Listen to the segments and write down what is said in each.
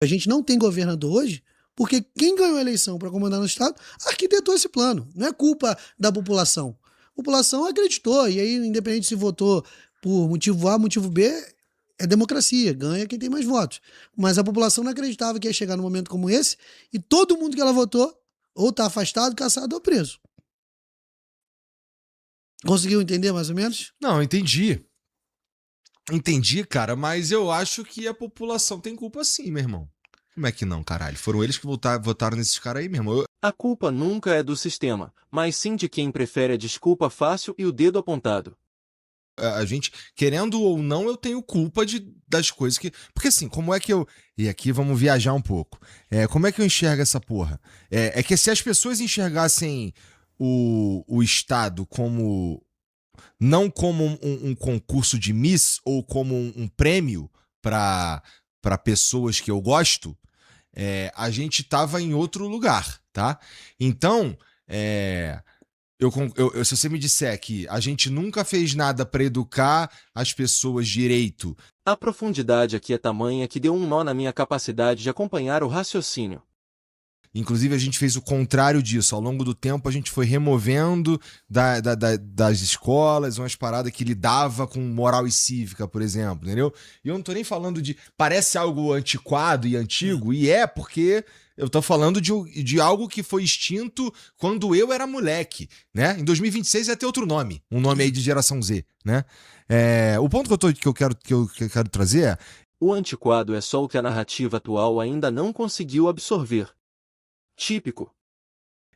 A gente não tem governador hoje porque quem ganhou a eleição para comandar no estado arquitetou esse plano. Não é culpa da população. A população acreditou, e aí, independente se votou por motivo A, motivo B, é democracia, ganha quem tem mais votos. Mas a população não acreditava que ia chegar num momento como esse, e todo mundo que ela votou ou tá afastado, caçado ou preso. Conseguiu entender mais ou menos? Não, entendi. Entendi, cara, mas eu acho que a população tem culpa sim, meu irmão. Como é que não, caralho? Foram eles que votaram nesses caras aí, meu irmão. A culpa nunca é do sistema, mas sim de quem prefere a desculpa fácil e o dedo apontado. A gente, querendo ou não, eu tenho culpa das coisas que... Porque assim, como é que eu... E aqui vamos viajar um pouco. Como é que eu enxergo essa porra? É que se as pessoas enxergassem o Estado como... Não como um concurso de Miss ou como um prêmio para pessoas que eu gosto, a gente tava em outro lugar, tá? Então, se você me disser que a gente nunca fez nada para educar as pessoas direito... A profundidade aqui é tamanha que deu um nó na minha capacidade de acompanhar o raciocínio. Inclusive, a gente fez o contrário disso. Ao longo do tempo, a gente foi removendo das escolas umas paradas que lidava com moral e cívica, por exemplo, entendeu? E eu não tô nem falando de... Parece algo antiquado e antigo, e porque eu tô falando de algo que foi extinto quando eu era moleque, né? Em 2026 ia ter outro nome, um nome aí de geração Z, né? O ponto que eu quero trazer é... O antiquado é só o que a narrativa atual ainda não conseguiu absorver. Típico.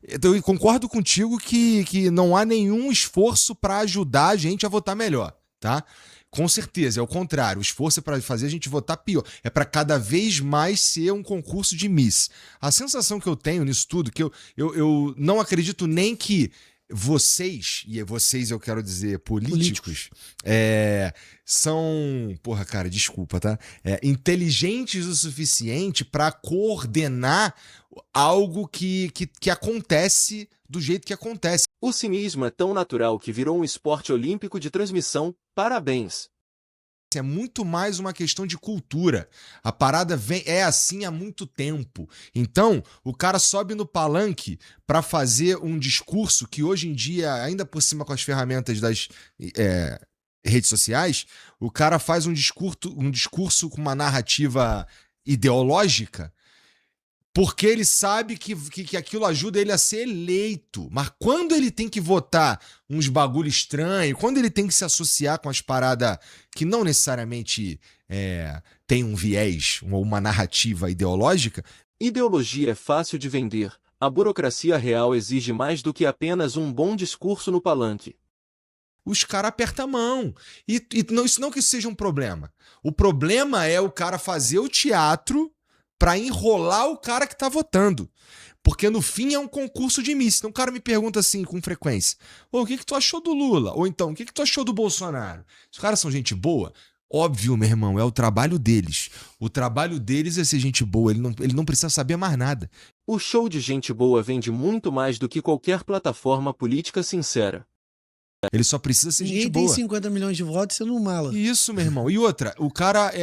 Então, eu concordo contigo que não há nenhum esforço para ajudar a gente a votar melhor, tá? Com certeza, é o contrário. O esforço é para fazer a gente votar pior. É para cada vez mais ser um concurso de Miss. A sensação que eu tenho nisso tudo, que eu não acredito nem que vocês, e vocês eu quero dizer políticos. São, porra, cara, desculpa, tá? Inteligentes o suficiente para coordenar algo que acontece do jeito que acontece. O cinismo é tão natural que virou um esporte olímpico de transmissão. Parabéns. É muito mais uma questão de cultura. A parada é assim há muito tempo. Então, o cara sobe no palanque para fazer um discurso que hoje em dia, ainda por cima com as ferramentas das redes sociais, o cara faz um discurso com uma narrativa ideológica, porque ele sabe que aquilo ajuda ele a ser eleito. Mas quando ele tem que votar uns bagulho estranho, quando ele tem que se associar com as paradas que não necessariamente tem um viés ou uma narrativa ideológica... Ideologia é fácil de vender. A burocracia real exige mais do que apenas um bom discurso no palanque. Os caras apertam a mão. Isso não que isso seja um problema. O problema é o cara fazer o teatro para enrolar o cara que tá votando. Porque no fim é um concurso de Miss. Então o cara me pergunta assim com frequência: o que tu achou do Lula? Ou então, o que tu achou do Bolsonaro? Os caras são gente boa? Óbvio, meu irmão, é o trabalho deles. O trabalho deles é ser gente boa, ele não precisa saber mais nada. O show de gente boa vende muito mais do que qualquer plataforma política sincera. Ele só precisa ser gente boa. Ninguém tem 50 milhões de votos, você não mala. Isso, meu irmão. E outra, o cara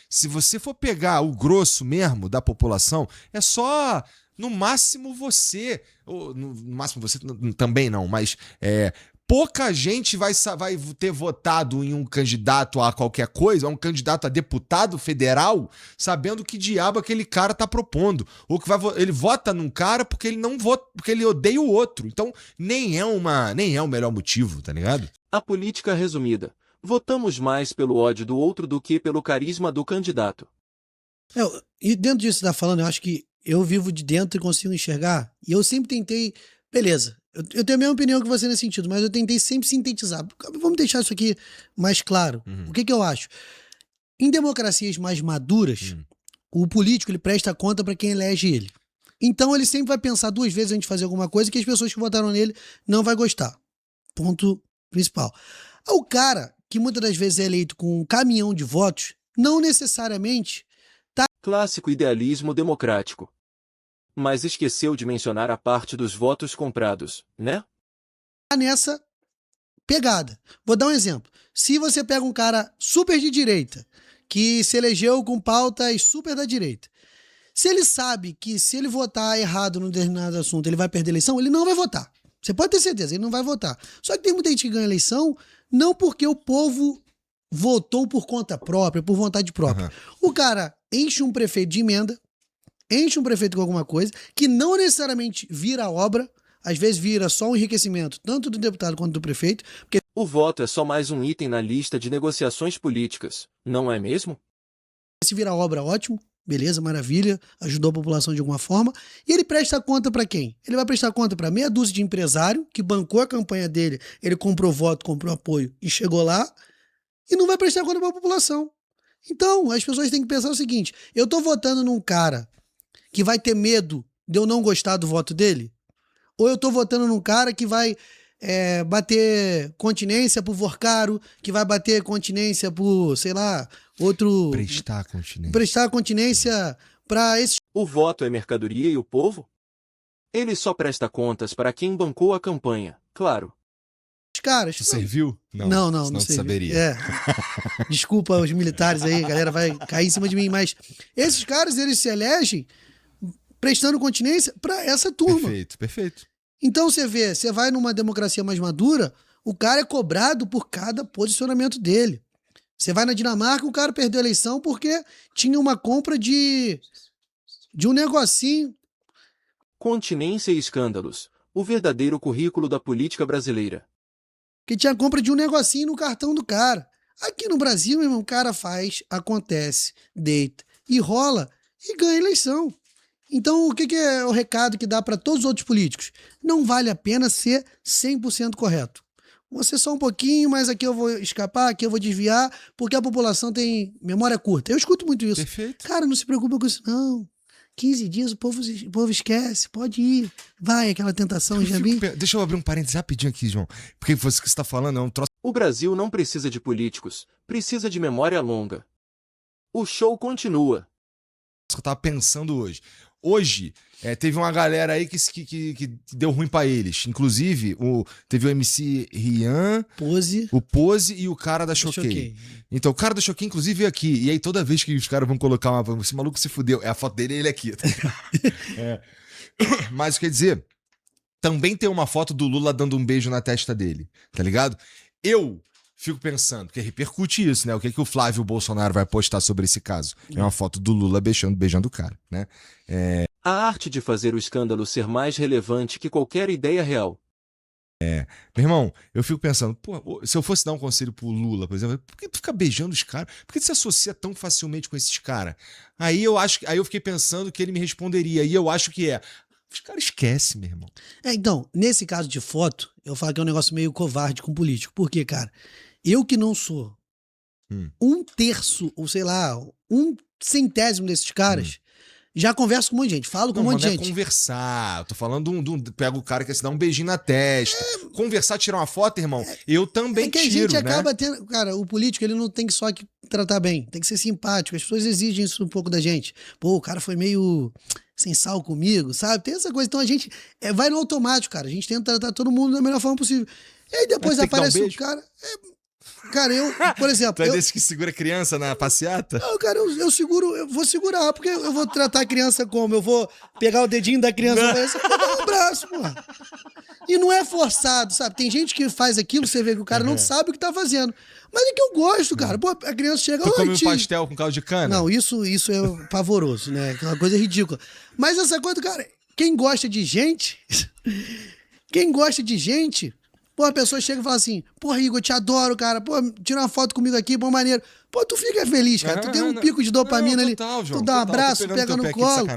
se você for pegar o grosso mesmo da população, é só, no máximo você, ou no máximo você também não, mas pouca gente vai ter votado em um candidato a qualquer coisa, um candidato a deputado federal, sabendo que diabo aquele cara tá propondo. Ou que ele vota num cara porque ele não vota, porque ele odeia o outro. Então, nem é o melhor motivo, tá ligado? A política resumida. Votamos mais pelo ódio do outro do que pelo carisma do candidato. E dentro disso que você tá falando, eu acho que eu vivo de dentro e consigo enxergar. E eu sempre tentei... Beleza, eu tenho a mesma opinião que você nesse sentido, mas eu tentei sempre sintetizar. Vamos deixar isso aqui mais claro. O que eu acho? Em democracias mais maduras, o político ele presta conta para quem elege ele. Então ele sempre vai pensar duas vezes antes de fazer alguma coisa que as pessoas que votaram nele não vai gostar. Ponto principal. O cara que muitas das vezes é eleito com um caminhão de votos, não necessariamente tá... Clássico idealismo democrático. Mas esqueceu de mencionar a parte dos votos comprados, né? Nessa pegada. Vou dar um exemplo. Se você pega um cara super de direita, que se elegeu com pautas super da direita, Se ele sabe que se ele votar errado num determinado assunto, ele vai perder a eleição, ele não vai votar. Você pode ter certeza, ele não vai votar. Só que tem muita gente que ganha a eleição não porque o povo votou por conta própria, por vontade própria. O cara enche um prefeito de emenda, enche um prefeito com alguma coisa, que não necessariamente vira obra, às vezes vira só um enriquecimento, tanto do deputado quanto do prefeito. Porque O voto é só mais um item na lista de negociações políticas, não é mesmo? se virar obra, ótimo. Beleza, maravilha, ajudou a população de alguma forma. E ele presta conta para quem? Ele vai prestar conta para meia dúzia de empresário que bancou a campanha dele, ele comprou voto, comprou apoio e chegou lá, e não vai prestar conta para a população. Então, as pessoas têm que pensar o seguinte: eu tô votando num cara que vai ter medo de eu não gostar do voto dele? Ou eu tô votando num cara que vai bater continência pro Vorcaro, que vai bater continência por, sei lá, outro... Prestar continência para esses O voto é mercadoria e o povo? Ele só presta contas para quem bancou a campanha, claro. caras. Tu serviu? Não senão tu sei. saberia. Desculpa os militares aí, a galera vai cair em cima de mim, mas esses caras, eles se elegem prestando continência para essa turma. Perfeito. Então você vai numa democracia mais madura, o cara é cobrado por cada posicionamento dele. Você vai na Dinamarca, o cara perdeu a eleição porque tinha uma compra de um negocinho. Continência e escândalos. O verdadeiro currículo da política brasileira. Que tinha compra de um negocinho no cartão do cara. Aqui no Brasil, meu irmão, o cara faz, acontece, deita e rola e ganha eleição. Então, o que é o recado que dá para todos os outros políticos? Não vale a pena ser 100% correto. Você só um pouquinho, mas aqui eu vou escapar, aqui eu vou desviar, porque a população tem memória curta. Eu escuto muito isso. Perfeito. Cara, não se preocupa com isso, não. 15 dias o povo esquece, pode ir. Vai, aquela tentação, já vi. Deixa eu abrir um parênteses rapidinho aqui, João. Porque você que está falando é um troço. O Brasil não precisa de políticos, precisa de memória longa. O show continua. Que eu tava pensando hoje. Hoje, teve uma galera aí que deu ruim pra eles. Inclusive, teve o MC Rian, o Pose e o cara da Choquei. Então, o cara da Choquei, inclusive, veio aqui. E aí, toda vez que os caras vão colocar esse maluco se fudeu, é a foto dele e ele aqui. Tá? Mas, quer dizer, também tem uma foto do Lula dando um beijo na testa dele. Tá ligado? Eu fico pensando, porque repercute isso, né? O que o Flávio Bolsonaro vai postar sobre esse caso? É uma foto do Lula beijando o cara, né? A arte de fazer o escândalo ser mais relevante que qualquer ideia real. Meu irmão, eu fico pensando, pô, se eu fosse dar um conselho pro Lula, por exemplo, por que tu fica beijando os caras? Por que tu se associa tão facilmente com esses caras? Aí eu fiquei pensando que ele me responderia, e eu acho que os caras esquecem, meu irmão. Então, nesse caso de foto, eu falo que é um negócio meio covarde com político. Por quê, cara? Eu que não sou um terço, ou sei lá, 1/100º desses caras, já converso com um monte de gente, falo com um monte de gente. Não é conversar, eu tô falando pega o cara que se dá um beijinho na testa. Conversar, tirar uma foto, irmão, eu também tiro, a gente né? acaba tendo... Cara, o político, ele não tem que só que tratar bem, tem que ser simpático. As pessoas exigem isso um pouco da gente. Pô, o cara foi meio sem sal comigo, sabe? Tem essa coisa. Então a gente vai no automático, cara. A gente tenta tratar todo mundo da melhor forma possível. E aí depois aparece o cara... Cara, eu, por exemplo... Tu é desse que segura criança na passeata? Não, cara, eu vou segurar, porque eu vou tratar a criança como? Eu vou pegar o dedinho da criança e dar um abraço, pô. E não é forçado, sabe? Tem gente que faz aquilo, você vê que o cara não sabe o que tá fazendo. Mas é que eu gosto, cara. Pô, a criança chega... Tu come um pastel com caldo de cana? Não, isso é pavoroso, né? É uma coisa ridícula. Mas essa coisa, cara, quem gosta de gente... Pô, a pessoa chega e fala assim, porra, Igor, eu te adoro, cara. Pô, tira uma foto comigo aqui, bom maneiro. Pô, tu fica feliz, cara. Tu tem um pico de dopamina ali. João, tu dá um abraço, pega no colo.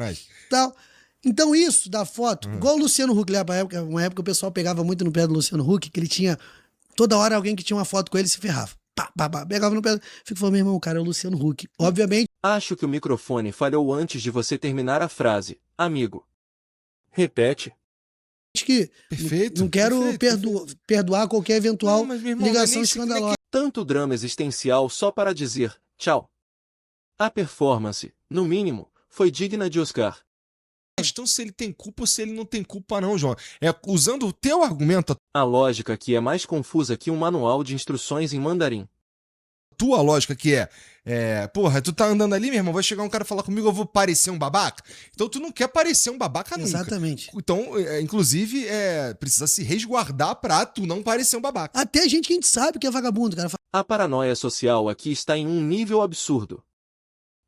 Tal. Então isso da foto, igual o Luciano Huck, uma época o pessoal pegava muito no pé do Luciano Huck, que ele tinha, toda hora alguém que tinha uma foto com ele se ferrava. Pegava no pé. Fico falando, meu irmão, cara, é o Luciano Huck. Obviamente. Acho que o microfone falhou antes de você terminar a frase, amigo. Repete. Que não quero perdoar qualquer eventual ligação escandalosa. Tanto drama existencial só para dizer tchau. A performance, no mínimo, foi digna de Oscar. Então se ele tem culpa ou se ele não tem culpa não, João. Usando o teu argumento... A lógica que é mais confusa que um manual de instruções em mandarim. Tua lógica que Porra, tu tá andando ali, meu irmão, vai chegar um cara falar comigo, eu vou parecer um babaca? Então tu não quer parecer um babaca nunca. Exatamente. Então, inclusive, precisa se resguardar pra tu não parecer um babaca. Até gente que a gente sabe que é vagabundo, cara. A paranoia social aqui está em um nível absurdo.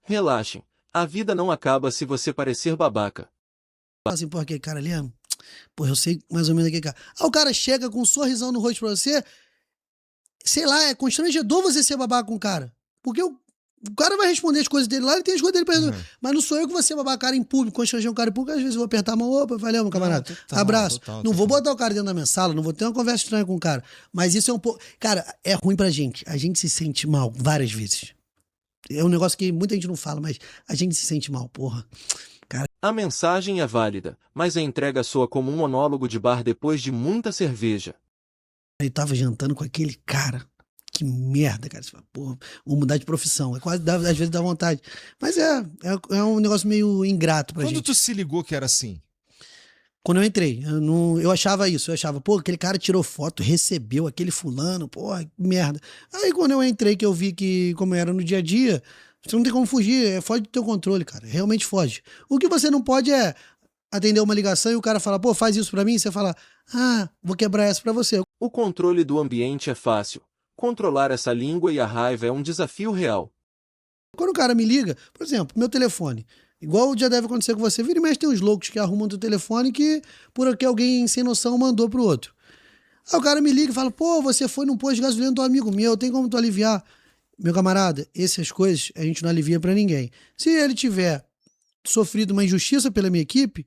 Relaxem, a vida não acaba se você parecer babaca. Fala assim, pô, aquele cara ali, pô, eu sei mais ou menos aquele cara. Aí o cara chega com um sorrisão no rosto pra você, sei lá, é constrangedor você ser babaca com o cara. Porque o cara vai responder as coisas dele lá, ele tem as coisas dele pra resolver. Mas não sou eu que vou ser babaca cara em público, constranger um cara em público, às vezes eu vou apertar a mão, opa, valeu, meu camarada. Não, total, Abraço. total, não vou total. botar o cara dentro da minha sala, não vou ter uma conversa estranha com o cara. Mas isso é um pouco... Cara, é ruim pra gente. A gente se sente mal várias vezes. É um negócio que muita gente não fala, mas a gente se sente mal, porra. A mensagem é válida, mas a entrega soa como um monólogo de bar depois de muita cerveja. Ele tava jantando com aquele cara. Que merda, cara. Você fala, porra, vou mudar de profissão. Às vezes dá vontade. Mas é um negócio meio ingrato pra Quando gente. tu se ligou que era assim? Quando eu entrei, eu achava isso. Eu achava, pô, aquele cara tirou foto, recebeu aquele fulano, porra, que merda. Aí quando eu entrei, que eu vi que, como era no dia a dia, você não tem como fugir, foge do teu controle, cara. Realmente foge. O que você não pode é atender uma ligação e o cara falar, pô, faz isso pra mim, e você fala, vou quebrar essa pra você. O controle do ambiente é fácil. Controlar essa língua e a raiva é um desafio real. Quando o cara me liga, por exemplo, meu telefone, igual já deve acontecer com você, vira e mexe tem uns loucos que arrumam teu telefone que por aqui alguém sem noção mandou pro outro. Aí o cara me liga e fala, pô, você foi num posto de gasolina do amigo meu, tem como tu aliviar? Meu camarada, essas coisas a gente não alivia pra ninguém. Se ele tiver sofrido uma injustiça pela minha equipe,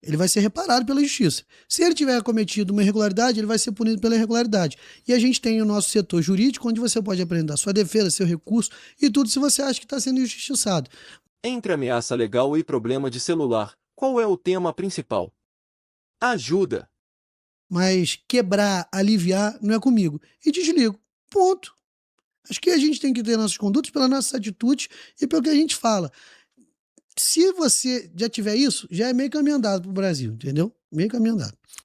ele vai ser reparado pela justiça. Se ele tiver cometido uma irregularidade, ele vai ser punido pela irregularidade. E a gente tem o nosso setor jurídico, onde você pode apresentar sua defesa, seu recurso e tudo se você acha que está sendo injustiçado. Entre ameaça legal e problema de celular, qual é o tema principal? Ajuda. Mas quebrar, aliviar, não é comigo. E desligo. Ponto. Acho que a gente tem que ter nossos condutos pelas nossas atitudes e pelo que a gente fala. Se você já tiver isso, já é meio caminho andado pro Brasil, entendeu? Meio caminho andado.